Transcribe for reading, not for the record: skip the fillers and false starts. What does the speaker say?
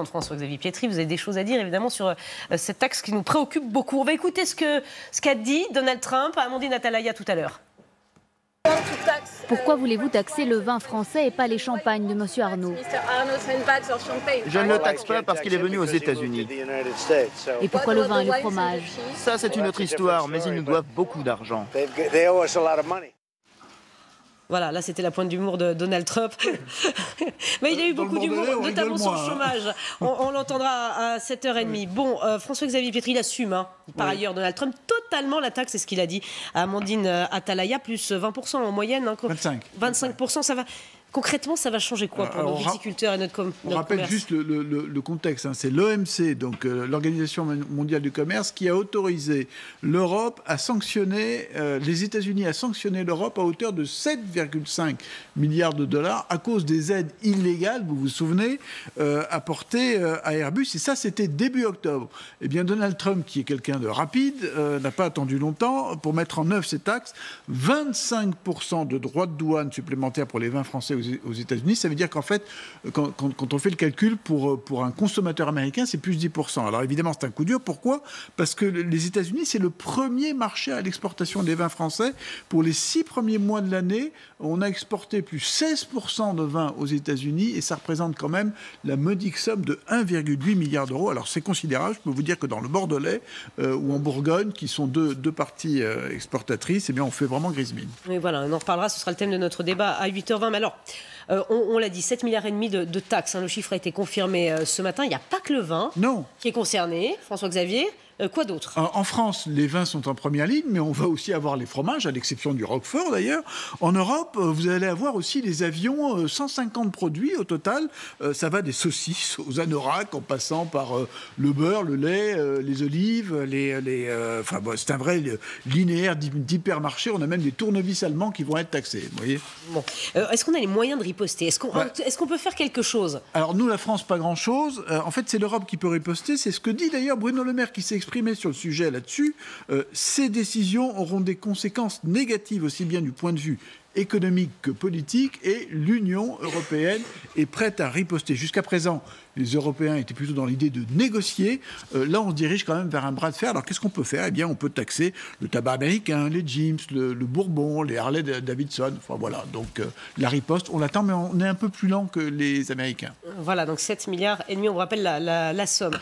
François-Xavier Pietri, vous avez des choses à dire évidemment sur cette taxe qui nous préoccupe beaucoup. On va écouter ce qu'a dit Donald Trump à Amandine Atalaya tout à l'heure. Pourquoi voulez-vous taxer le vin français et pas les champagnes de M. Arnault? Je ne le taxe pas parce qu'il est venu aux États-Unis. Et pourquoi le vin et le fromage? Ça, c'est une autre histoire, mais ils nous doivent beaucoup d'argent. Voilà, là c'était la pointe d'humour de Donald Trump. Mais il y a eu beaucoup d'humour, notamment sur le chômage. On l'entendra à 7h30. Bon, François-Xavier Pietri, il assume, par ailleurs, Donald Trump, totalement la taxe, c'est ce qu'il a dit à Amandine Atalaya, plus 20% en moyenne. 25%, ça va... Concrètement, ça va changer quoi pour nos viticulteurs et notre commerce? On rappelle juste le contexte. C'est l'OMC, donc l'Organisation mondiale du commerce, qui a autorisé l'Europe à sanctionner, les États-Unis à sanctionner l'Europe à hauteur de 7,5 milliards de dollars à cause des aides illégales, vous vous souvenez, apportées à Airbus. Et ça, c'était début octobre. Eh bien, Donald Trump, qui est quelqu'un de rapide, n'a pas attendu longtemps pour mettre en œuvre ces taxes. 25% de droits de douane supplémentaires pour les vins français aux États-Unis, ça veut dire qu'en fait, quand on fait le calcul pour un consommateur américain, c'est plus 10%. Alors évidemment, c'est un coup dur. Pourquoi? Parce que les États-Unis, c'est le premier marché à l'exportation des vins français. Pour les 6 premiers mois de l'année, on a exporté plus 16% de vins aux États-Unis et ça représente quand même la modique somme de 1,8 milliard d'euros. Alors c'est considérable. Je peux vous dire que dans le Bordelais ou en Bourgogne, qui sont deux parties exportatrices, eh bien on fait vraiment grise mine. Oui, voilà, on en reparlera. Ce sera le thème de notre débat à 8h20. Mais alors, on l'a dit, 7,5 milliards de taxes. Le chiffre a été confirmé ce matin. Il n'y a pas que le vin qui est concerné, François-Xavier. Quoi d'autre? En France, les vins sont en première ligne, mais on va aussi avoir les fromages, à l'exception du Roquefort d'ailleurs. En Europe, vous allez avoir aussi les avions, 150 produits au total. Ça va des saucisses aux anoraks, en passant par le beurre, le lait, les olives, c'est un vrai linéaire d'hypermarché. On a même des tournevis allemands qui vont être taxés, vous voyez. Bon. Est-ce qu'on a les moyens de riposter? Est-ce qu'on peut faire quelque chose? Alors nous, la France, pas grand-chose. En fait, c'est l'Europe qui peut riposter. C'est ce que dit d'ailleurs Bruno Le Maire, qui s'est exprimé sur le sujet là-dessus. Ces décisions auront des conséquences négatives aussi bien du point de vue économique que politique, et l'Union européenne est prête à riposter. Jusqu'à présent, les Européens étaient plutôt dans l'idée de négocier. Là, on se dirige quand même vers un bras de fer. Alors, qu'est-ce qu'on peut faire? Eh bien, on peut taxer le tabac américain, les Jims, le Bourbon, les Harley Davidson. Enfin, voilà. Donc, la riposte, on l'attend, mais on est un peu plus lent que les Américains. Voilà, donc 7,5 milliards. On vous rappelle la somme.